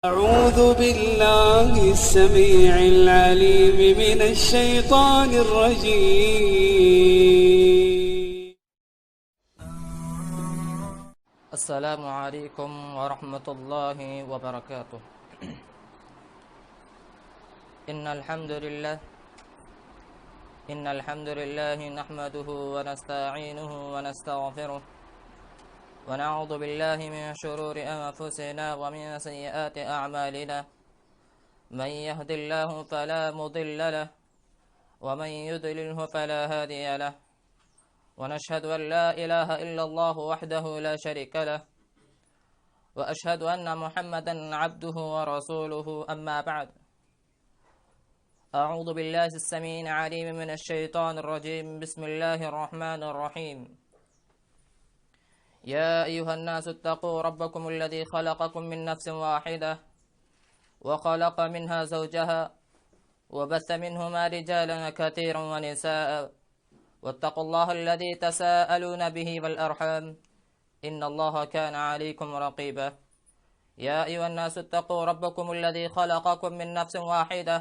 أعوذ بالله السميع العليم من الشيطان الرجيم. السلام عليكم ورحمة الله وبركاته. إن الحمد لله نحمده ونستعينه ونستغفره ونعوذ بالله من شرور أنفسنا ومن سيئات أعمالنا. من يهد الله فلا مضل له ومن يضلله فلا هادي له. ونشهد أن لا إله إلا الله وحده لا شريك له وأشهد أن محمدا عبده ورسوله. أما بعد، أعوذ بالله السميع العليم من الشيطان الرجيم. بسم الله الرحمن الرحيم. يا أيها الناس اتقوا ربكم الذي خلقكم من نفس واحدة وخلق منها زوجها وبث منهما رجالا كثيرا ونساء واتقوا الله الذي تساءلون به والأرحام إن الله كان عليكم رقيبا. يا أيها الناس اتقوا ربكم الذي خلقكم من نفس واحدة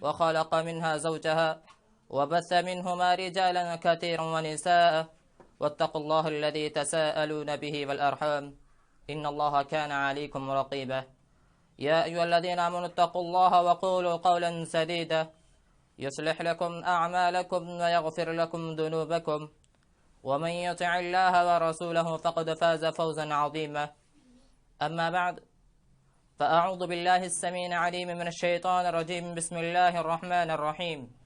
وخلق منها زوجها وبث منهما رجالا كثيرا ونساء واتقوا الله الذي تساءلون به والأرحام إن الله كان عليكم رقيبا. يا أيها الذين آمنوا اتقوا الله وقولوا قولا سديدا يصلح لكم أعمالكم ويغفر لكم ذنوبكم ومن يطع الله ورسوله فقد فاز فوزا عظيما. أما بعد، فأعوذ بالله السميع العليم من الشيطان الرجيم. بسم الله الرحمن الرحيم.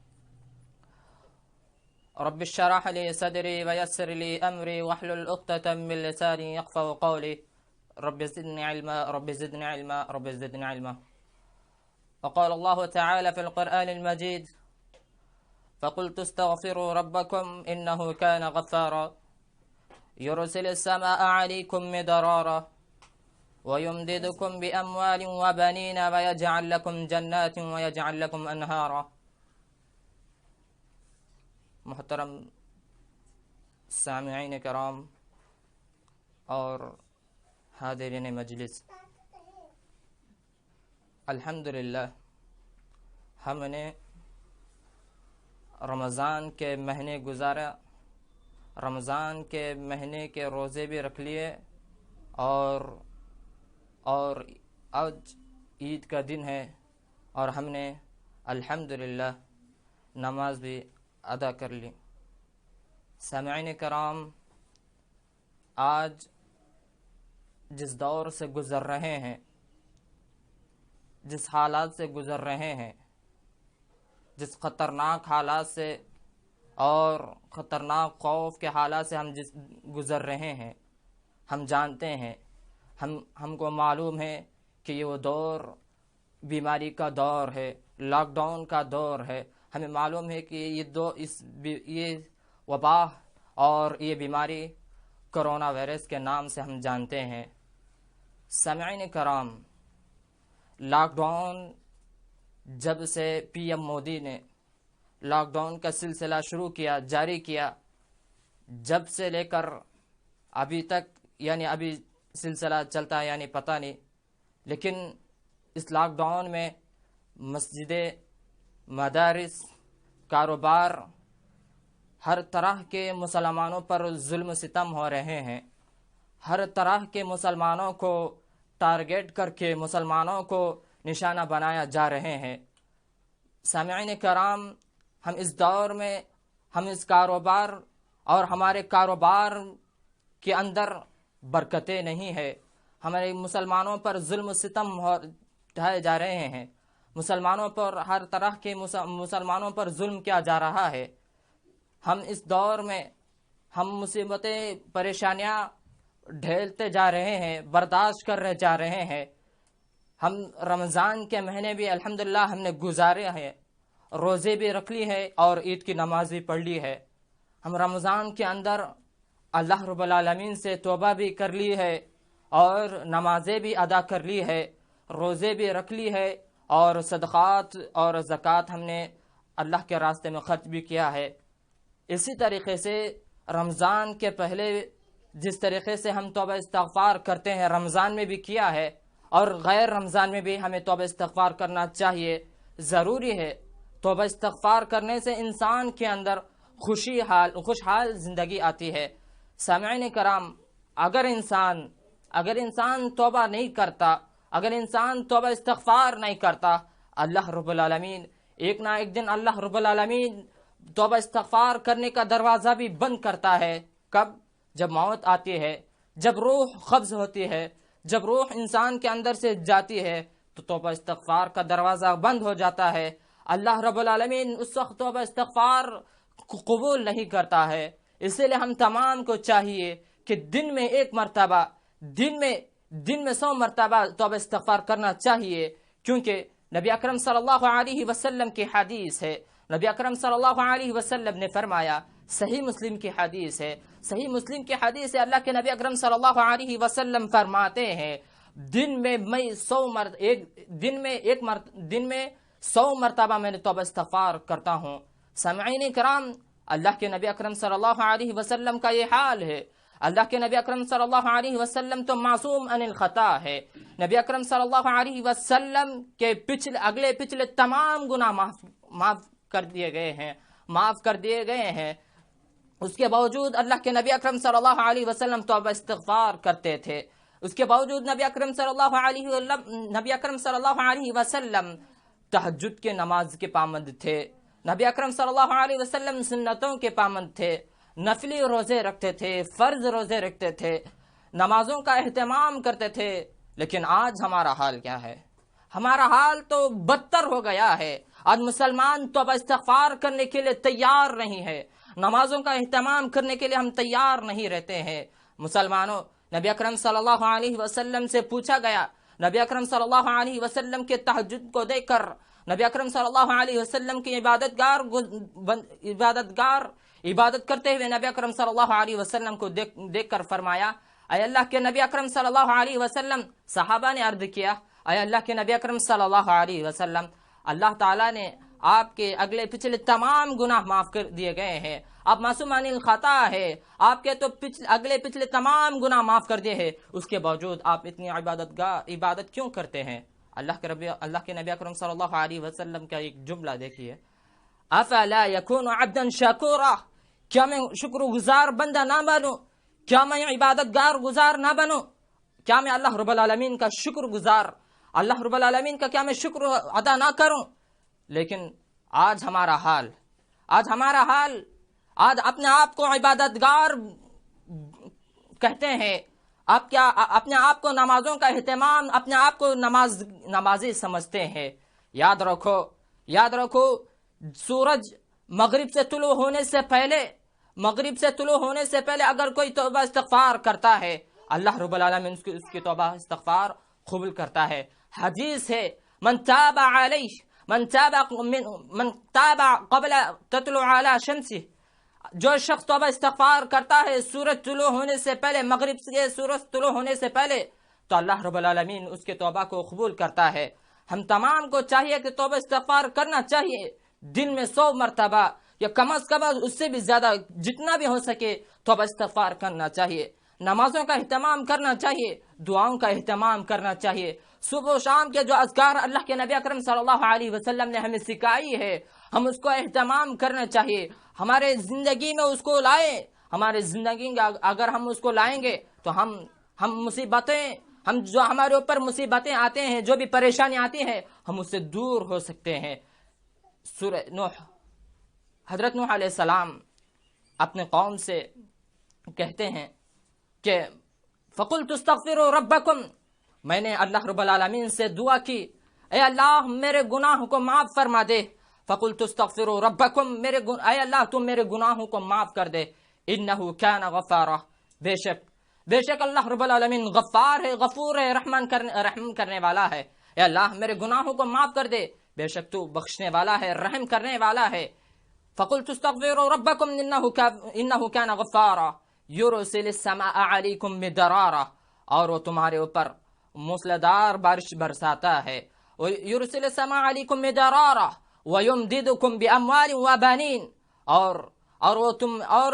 رب اشرح لي صدري ويسر لي أمري واحلل عقدة من لساني يفقهوا قولي. رب زدني علما رب زدني علما رب زدني علما. وقال الله تعالى في القرآن المجيد: فقلت استغفروا ربكم إنه كان غفارا يرسل السماء عليكم مدرارا ويمددكم بأموال وبنين ويجعل لكم جنات ويجعل لكم أنهارا. محترم سامعین کرام اور حاضرین مجلس، الحمدللہ ہم نے رمضان کے مہینے گزارا، رمضان کے مہینے کے روزے بھی رکھ لیے اور آج عید کا دن ہے اور ہم نے الحمدللہ نماز بھی ادا کر لی. سامعین کرام، آج جس دور سے گزر رہے ہیں، جس حالات سے گزر رہے ہیں، جس خطرناک حالات سے اور خطرناک خوف کے حالات سے ہم گزر رہے ہیں، ہم جانتے ہیں، ہم کو معلوم ہے کہ یہ وہ دور بیماری کا دور ہے، لاک ڈاؤن کا دور ہے. ہمیں معلوم ہے کہ یہ وبا اور یہ بیماری کرونا وائرس کے نام سے ہم جانتے ہیں. سامعین کرام، لاک ڈاؤن جب سے پی ایم مودی نے لاک ڈاؤن کا سلسلہ شروع کیا، جاری کیا، جب سے لے کر ابھی تک، یعنی ابھی سلسلہ چلتا ہے یعنی پتہ نہیں، لیکن اس لاک ڈاؤن میں مسجدیں، مدارس، کاروبار، ہر طرح کے مسلمانوں پر ظلم ستم ہو رہے ہیں. ہر طرح کے مسلمانوں کو ٹارگیٹ کر کے مسلمانوں کو نشانہ بنایا جا رہے ہیں. سامعین کرام، ہم اس دور میں ہم اس کاروبار اور ہمارے کاروبار کے اندر برکتیں نہیں ہے. ہمارے مسلمانوں پر ظلم ستم ڈھائے جا رہے ہیں، مسلمانوں پر ہر طرح کے مسلمانوں پر ظلم کیا جا رہا ہے. ہم اس دور میں ہم مصیبتیں، پریشانیاں ڈھیلتے جا رہے ہیں، برداشت کر رہے جا رہے ہیں. ہم رمضان کے مہینے بھی الحمدللہ ہم نے گزارے ہیں، روزے بھی رکھ لی ہے اور عید کی نماز بھی پڑھ لی ہے. ہم رمضان کے اندر اللہ رب العالمین سے توبہ بھی کر لی ہے اور نمازیں بھی ادا کر لی ہے، روزے بھی رکھ لی ہے اور صدقات اور زکوٰۃ ہم نے اللہ کے راستے میں خرچ بھی کیا ہے. اسی طریقے سے رمضان کے پہلے جس طریقے سے ہم توبہ استغفار کرتے ہیں رمضان میں بھی کیا ہے اور غیر رمضان میں بھی ہمیں توبہ استغفار کرنا چاہیے، ضروری ہے۔ توبہ استغفار کرنے سے انسان کے اندر خوشحال زندگی آتی ہے۔ سامعین کرام، اگر انسان توبہ نہیں کرتا، اگر انسان توبہ استغفار نہیں کرتا، اللہ رب العالمین ایک نہ ایک دن اللہ رب العالمین توبہ استغفار کرنے کا دروازہ بھی بند کرتا ہے۔ کب؟ جب موت آتی ہے، جب روح قبض ہوتی ہے، جب روح انسان کے اندر سے جاتی ہے تو توبہ استغفار کا دروازہ بند ہو جاتا ہے۔ اللہ رب العالمین اس وقت توبہ استغفار قبول نہیں کرتا ہے۔ اسی لیے ہم تمام کو چاہیے کہ دن میں 1 مرتبہ، دن میں 100 مرتبہ توبہ استغفار کرنا چاہیے، کیونکہ نبی اکرم صلی اللہ علیہ وسلم کی حدیث ہے۔ نبی اکرم صلی اللہ علیہ وسلم نے فرمایا، صحیح مسلم کی حدیث ہے، صحیح مسلم کی حدیث ہے، اللہ کے نبی اکرم صلی اللہ علیہ وسلم فرماتے ہیں، دن میں 100 مرتبہ میں نے توبہ استغفار کرتا ہوں۔ سامعین کرام، اللہ کے نبی اکرم صلی اللہ علیہ وسلم کا یہ حال ہے۔ اللہ کے نبی اکرم صلی اللہ علیہ وسلم تو معصوم عن الخطا ہے۔ نبی اکرم صلی اللہ علیہ وسلم کے پچھلے تمام گناہ معاف کر دیے گئے ہیں، اس کے باوجود اللہ کے نبی اکرم صلی اللہ علیہ وسلم توبہ استغفار کرتے تھے۔ اس کے باوجود نبی اکرم صلی اللہ علیہ وسلم تہجد کے نماز کے پابند تھے۔ نبی اکرم صلی اللہ علیہ وسلم سنتوں کے پابند تھے، نفلی روزے رکھتے تھے، فرض روزے رکھتے تھے، نمازوں کا اہتمام کرتے تھے۔ لیکن آج ہمارا حال کیا ہے؟ ہمارا حال تو بدتر ہو گیا ہے۔ آج مسلمان توبہ استغفار کرنے کے لیے تیار نہیں ہے، نمازوں کا اہتمام کرنے کے لیے ہم تیار نہیں رہتے ہیں۔ مسلمانوں، نبی اکرم صلی اللہ علیہ وسلم سے پوچھا گیا، نبی اکرم صلی اللہ علیہ وسلم کے تہجد کو دیکھ کر، نبی اکرم صلی اللہ علیہ وسلم کی عبادت کرتے ہوئے نبی اکرم صلی اللہ علیہ وسلم کو دیکھ کر فرمایا، اے اللہ کے نبی اکرم صلی اللہ علیہ وسلم، صحابہ نے عرض کیا، اے اللہ کے نبی اکرم صلی اللہ علیہ وسلم، اللہ تعالیٰ نے آپ کے اگلے پچھلے تمام گناہ معاف کر دیے گئے ہیں، آپ معصوم عن الخطا ہے، آپ کے تو اگلے پچھلے تمام گناہ معاف کر دیے ہیں، اس کے باوجود آپ اتنی عبادت کیوں کرتے ہیں؟ اللہ کے نبی اکرم صلی اللہ علیہ وسلم کا ایک جملہ دیکھیے، افلا یکون عبدا شکورا، کیا میں شکر گزار بندہ نہ بنوں؟ کیا میں عبادت گار گزار نہ بنوں؟ کیا میں اللہ رب العالمین کا شکر گزار، اللہ رب العالمین کا کیا میں شکر ادا نہ کروں؟ لیکن آج ہمارا حال، آج اپنے آپ کو عبادت گار کہتے ہیں، اپنے آپ کو نمازوں کا اہتمام، اپنے آپ کو نمازی سمجھتے ہیں۔ یاد رکھو سورج مغرب سے طلوع ہونے سے پہلے اگر کوئی توبہ استغفار کرتا ہے، اللہ رب العالمین اس کی توبہ استغفار قبول کرتا ہے۔ حدیث ہے، من تاب قبل تطلع علی شمسہ، جو شخص توبہ استغفار کرتا ہے سورج طلوع ہونے سے پہلے، مغرب سے سورج طلوع ہونے سے پہلے، تو اللہ رب العالمین اس کے توبہ کو قبول کرتا ہے۔ ہم تمام کو چاہیے کہ توبہ استغفار کرنا چاہیے، دن میں 100 مرتبہ یا کم از کم اس سے بھی زیادہ، جتنا بھی ہو سکے توبہ استغفار کرنا چاہیے۔ نمازوں کا اہتمام کرنا چاہیے، دعاؤں کا اہتمام کرنا چاہیے۔ صبح و شام کے جو اذکار اللہ کے نبی اکرم صلی اللہ علیہ وسلم نے ہمیں سکھائی ہے، ہم اس کو اہتمام کرنا چاہیے، ہمارے زندگی میں اس کو لائیں۔ ہمارے زندگی میں اگر ہم اس کو لائیں گے تو ہم جو ہمارے اوپر مصیبتیں آتے ہیں، جو بھی پریشانی آتی ہیں، ہم اس سے دور ہو سکتے ہیں۔ سورہ نوح، حضرت نوح علیہ السلام اپنے قوم سے کہتے ہیں کہ فَقُلْتُ اسْتَغْفِرُوا رَبَّكُمْ، میں نے اللہ رب العالمین سے دعا کی، اے اللہ میرے گناہوں کو معاف فرما دے۔ فَقُلْتُ اسْتَغْفِرُوا رَبَّكُمْ، اے اللہ تم میرے گناہوں کو معاف کر دے۔ إِنَّهُ كَانَ غَفَّارًا، بے شک اللہ رب العالمین غفار ہے، غفور ہے، رحم کرنے والا ہے۔ اے اللہ میرے گناہوں کو معاف کر دے، بے شک تو بخشنے والا ہے، رحم کرنے والا ہے۔ فَقُلْتُ اسْتَغْفِرُوا رَبَّكُمْ إِنَّهُ كَانَ غَفَّارًا يُرْسِلِ السَّمَاءَ عَلَيْكُمْ مِدْرَارًا، اور وہ تمہارے اوپر موسلادھار بارش برساتا ہے۔ يُرْسِلِ السَّمَاءَ عَلَيْكُمْ مِدْرَارًا وَيُمْدِدُكُمْ بِأَمْوَالٍ وَبَنِينَ، اور وہ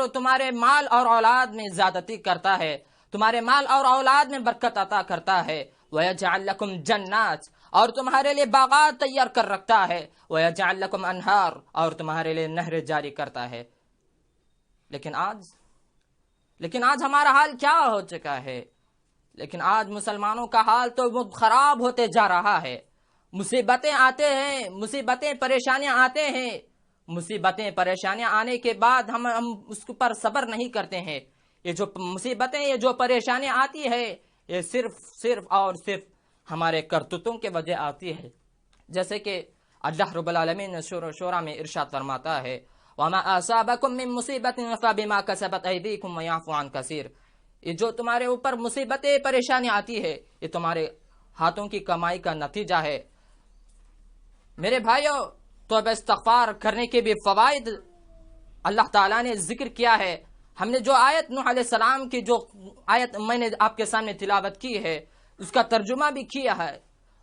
تمہارے مال اور اولاد میں زیادتی کرتا ہے، تمہارے مال اور اولاد میں برکت عطا کرتا ہے۔ وَيَجْعَلْ لَكُمْ جَنَّاتٍ اور تمہارے لیے باغات تیار کر رکھتا ہے، وَيَجْعَلْ لَكُمْ أَنْهَارٍ اور تمہارے لیے نہریں جاری کرتا ہے۔ لیکن آج ہمارا حال کیا ہو چکا ہے؟ لیکن آج مسلمانوں کا حال تو خراب ہوتے جا رہا ہے۔ مصیبتیں آتے ہیں، مصیبتیں پریشانیاں آتے ہیں، مصیبتیں پریشانیاں آنے کے بعد ہم اس پر صبر نہیں کرتے ہیں۔ یہ جو مصیبتیں، یہ جو پریشانیاں آتی ہے، یہ صرف اور صرف ہمارے کرتوتوں کے وجہ آتی ہے۔ جیسے کہ اللہ رب العالمین نے سورہ شورى میں ارشاد فرماتا ہے وَمَا أَصَابَكُم مِّن مُّصِيبَةٍ فَبِمَا كَسَبَتْ أَيْدِيكُمْ وَيَعْفُو عَن كَثِيرٍ۔ یہ جو تمہارے اوپر مصیبتیں پریشانی آتی ہے، یہ تمہارے ہاتھوں کی کمائی کا نتیجہ ہے۔ میرے بھائیوں، توبہ استغفار کرنے کے بھی فوائد اللہ تعالیٰ نے ذکر کیا ہے۔ ہم نے جو آیت نوح علیہ السلام کی جو آیت میں نے آپ کے سامنے تلاوت کی ہے، اس کا ترجمہ بھی کیا ہے۔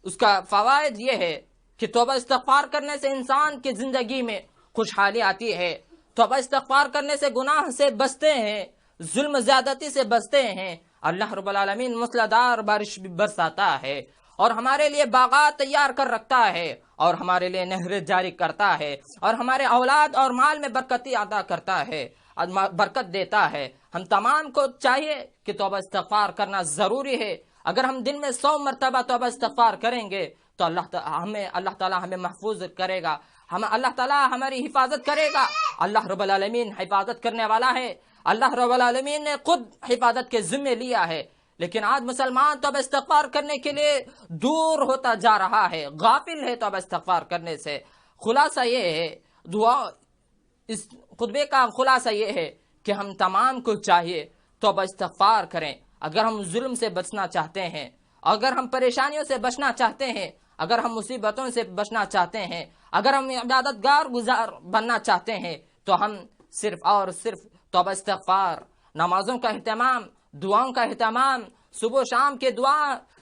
اس کا فوائد یہ ہے کہ توبہ استغفار کرنے سے انسان کی زندگی میں خوشحالی آتی ہے۔ توبہ استغفار کرنے سے گناہ سے بچتے ہیں، ظلم زیادتی سے بچتے ہیں۔ اللہ رب العالمین موسلادھار بارش بھی برساتا ہے اور ہمارے لیے باغات تیار کر رکھتا ہے اور ہمارے لیے نہریں جاری کرتا ہے اور ہمارے اولاد اور مال میں برکتی عطا کرتا ہے، برکت دیتا ہے۔ ہم تمام کو چاہیے کہ توبہ استغفار کرنا ضروری ہے۔ اگر ہم دن میں 100 مرتبہ توبہ استغفار کریں گے تو اللہ تعالیٰ ہمیں محفوظ کرے گا، اللہ تعالیٰ ہماری حفاظت کرے گا۔ اللہ رب العالمین حفاظت کرنے والا ہے، اللہ رب العالمین نے خود حفاظت کے ذمہ لیا ہے۔ لیکن آج مسلمان توبہ استغفار کرنے کے لیے دور ہوتا جا رہا ہے، غافل ہے توبہ استغفار کرنے سے۔ خلاصہ یہ ہے، اس خطبے کا خلاصہ یہ ہے کہ ہم تمام کو چاہیے توبہ استغفار کریں۔ اگر ہم ظلم سے بچنا چاہتے ہیں، اگر ہم پریشانیوں سے بچنا چاہتے ہیں، اگر ہم مصیبتوں سے بچنا چاہتے ہیں، اگر ہم عبادت گار گزار بننا چاہتے ہیں، تو ہم صرف اور صرف توبہ استغفار، نمازوں کا اہتمام، دعاؤں کا اہتمام، صبح و شام کے دعا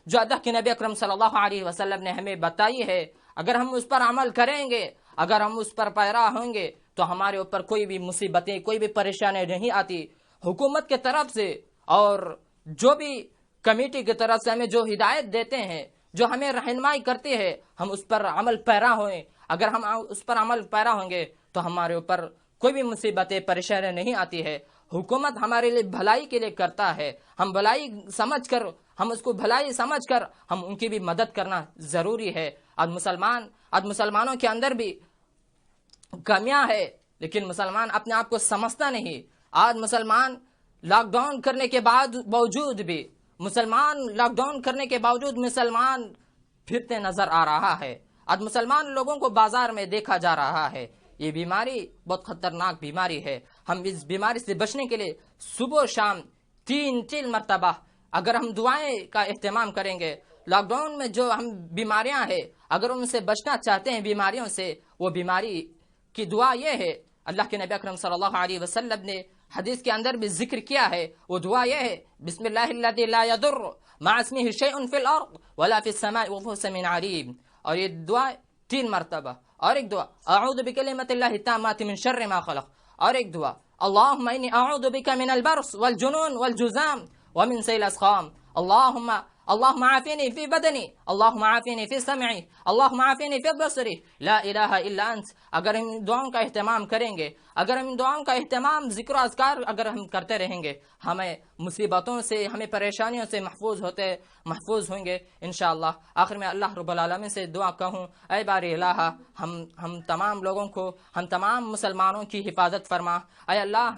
جو اللہ کے نبی اکرم صلی اللہ علیہ وسلم نے ہمیں بتائی ہے، اگر ہم اس پر عمل کریں گے، اگر ہم اس پر پیرا ہوں گے تو ہمارے اوپر کوئی بھی مصیبتیں، کوئی بھی پریشانی نہیں آتی۔ حکومت کی طرف سے اور جو بھی کمیٹی کی طرف سے ہمیں جو ہدایت دیتے ہیں، جو ہمیں رہنمائی کرتی ہے، ہم اس پر عمل پیرا ہوئیں۔ اگر ہم اس پر عمل پیرا ہوں گے تو ہمارے اوپر کوئی بھی مصیبتیں، پریشانی نہیں آتی ہے۔ حکومت ہمارے لیے بھلائی کے لیے کرتا ہے، ہم بھلائی سمجھ کر، ہم اس کو بھلائی سمجھ کر ہم ان کی بھی مدد کرنا ضروری ہے۔ آج مسلمانوں کے اندر بھی کمیاں ہے، لیکن مسلمان اپنے آپ کو سمجھتا نہیں۔ آج مسلمان لاک ڈاؤن کرنے کے باوجود بھی مسلمان پھرتے نظر آ رہا ہے۔ آج مسلمان لوگوں کو بازار میں دیکھا جا رہا ہے۔ یہ بیماری بہت خطرناک بیماری ہے۔ ہم اس بیماری سے بچنے کے لیے صبح و شام 3 مرتبہ اگر ہم دعائیں کا اہتمام کریں گے، لاک ڈاؤن میں جو ہم بیماریاں ہیں، اگر ان سے بچنا چاہتے ہیں بیماریوں سے، وہ بیماری کی دعا یہ ہے، اللہ کے نبی اکرم صلی اللہ علیہ وسلم نے حدیث کے اندر بھی ذکر کیا ہے، وہ دعا یہ ہے، بسم اللہ الذی لا یضر مع اسمہ شیء فی الارض ولا فی السماء وهو سمیع علیم۔ اور یہ دعا 3 مرتبہ۔ اور ایک دعا، اعوذ بکلمات اللہ التامات من شر ما خلق۔ اور ایک دعا، اللہم انی اعوذ بک من البرص والجنون والجذام ومن سیء الاسقام، اللهم عافني في بدني، اللهم عافني في سمعي، اللهم عافني في بصري، لا الہ الا انت۔ اگر ہم دعاؤں کا اہتمام کریں گے، اگر ہم دعاؤں کا اہتمام، ذکر و اذکار اگر ہم کرتے رہیں گے، ہمیں مصیبتوں سے، ہمیں پریشانیوں سے محفوظ ہوں گے انشاءاللہ۔ آخر میں اللہ رب العالمین سے دعا کہوں، اے باری الہ، ہم تمام لوگوں کو، ہم تمام مسلمانوں کی حفاظت فرما۔ اے اللہ،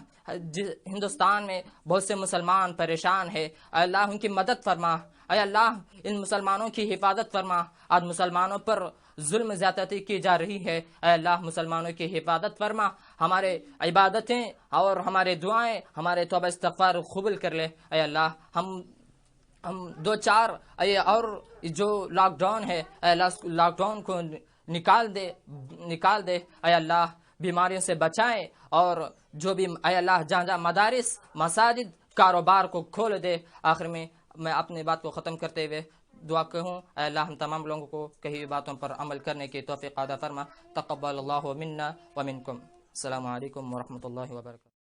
ہندوستان میں بہت سے مسلمان پریشان ہیں، اے اللہ ان کی مدد فرما۔ اے اللہ ان مسلمانوں کی حفاظت فرما۔ آج مسلمانوں پر ظلم زیادتی کی جا رہی ہے، اے اللہ مسلمانوں کی حفاظت فرما۔ ہمارے عبادتیں اور ہمارے دعائیں، ہمارے توبہ استغفار قبول کر لے۔ اے اللہ ہم 2-4 اور جو لاک ڈاؤن ہے، اے اللہ لاک ڈاؤن کو نکال دے۔ اے اللہ بیماریوں سے بچائیں، اور جو بھی اے اللہ جہاں مدارس، مساجد، کاروبار کو کھول دے۔ آخر میں اپنی بات کو ختم کرتے ہوئے دعا کہوں، اے اللہ ہم تمام لوگوں کو کہی ہوئی باتوں پر عمل کرنے کی توفیق عطا فرما۔ تقبل اللہ منا ومنکم۔ السلام علیکم ورحمۃ اللہ وبرکاتہ۔